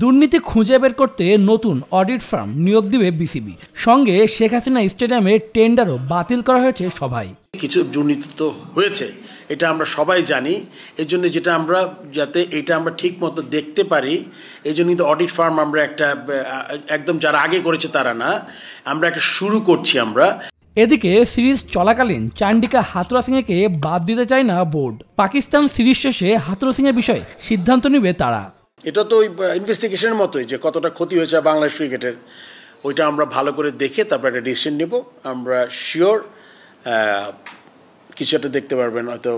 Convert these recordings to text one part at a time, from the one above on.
দুর্নীতি খুঁজে বের করতে নতুন অডিট ফার্ম নিয়োগ দিবে বিসিবি। সঙ্গে শেখ হাসিনা স্টেডিয়ামে টেন্ডারও বাতিল করা হয়েছে সভায়। কিছু দুর্নীতি তো হয়েছে, এটা আমরা সবাই জানি। এই জন্য যেটা আমরা যাতে এটা আমরা ঠিক মতো দেখতে পারি, এই জন্য কিন্তু অডিট ফার্ম আমরা একটা একদম যারা আগে করেছে তারা না, আমরা একটা শুরু করছি আমরা। এদিকে সিরিজ চলাকালীন চান্ডিকা হাথুরু সিংকে বাদ দিতে চায় না বোর্ড। পাকিস্তান সিরিজ শেষে হাথুরু সিংয়ের বিষয়ে সিদ্ধান্ত নেবে তারা। এটা তো ওই ইনভেস্টিগেশনের মতোই, যে কতটা ক্ষতি হয়েছে বাংলাদেশ ক্রিকেটের, ওইটা আমরা ভালো করে দেখে তারপর একটা ডিসিশন নেব। আমরা শিওর কিছু একটা দেখতে পারবেন হয়তো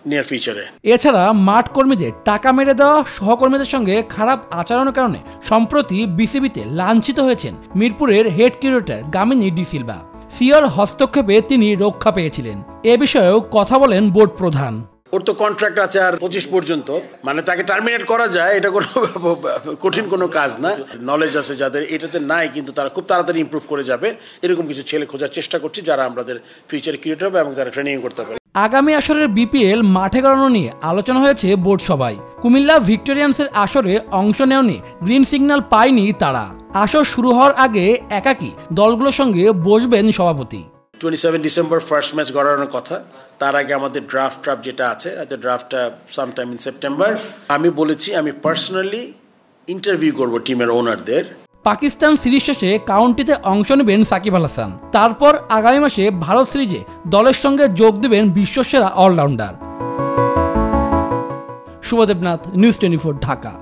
নিয়ার ফিউচারে। এছাড়া মাঠ কর্মীদের টাকা মেরে দেওয়া, সহকর্মীদের সঙ্গে খারাপ আচরণের কারণে সম্প্রতি বিসিবিতে লাঞ্ছিত হয়েছেন মিরপুরের হেড কিউরেটর গামিনী ডি সিলভা। সিওর হস্তক্ষেপে তিনি রক্ষা পেয়েছিলেন। এ বিষয়েও কথা বলেন বোর্ড প্রধান। ওর তো কন্ট্রাক্ট আছে আর 25 পর্যন্ত, মানে তাকে টার্মিনেট করা যায়, এটা কোনো কঠিন কোনো কাজ না। নলেজ আছে যাদের এটাতে নাই, কিন্তু তারা খুব তাড়াতাড়ি ইমপ্রুভ করে যাবে, এরকম কিছু ছেলে খোঁজার চেষ্টা করছি যারা আমাদের ফিউচারে ক্রিয়েট হবে এবং তারা ট্রেনিং করতে পারে। আগামী আসরের বিপিএল মাঠে গড়ানো নিয়ে আলোচনা হয়েছে বোর্ড সভায়। কুমিল্লা ভিক্টোরিয়ান্সের আসরে অংশ নেওয়ানি গ্রিন সিগন্যাল পায়নি তারা। আসর শুরু হওয়ার আগে একাকী দলগুলোর সঙ্গে বসবেন সভাপতি। 27 ডিসেম্বর ফার্স্ট ম্যাচ গড়ানোর কথা, তার আগে আমাদের ড্রাফট যেটা আছে, ড্রাফটটা সামটাইম ইন সেপ্টেম্বর। আমি বলেছি আমি পার্সোনালি ইন্টারভিউ করব টিমের ওনারদের। পাকিস্তান সিরিজ শেষে কাউন্টিতে অংশ নেবেন সাকিব আল হাসান। তারপর আগামী মাসে ভারত সিরিজে দলের সঙ্গে যোগ দেবেন বিশ্বসেরা অলরাউন্ডার। শুভদেবনাথ, নিউজ 24, ঢাকা।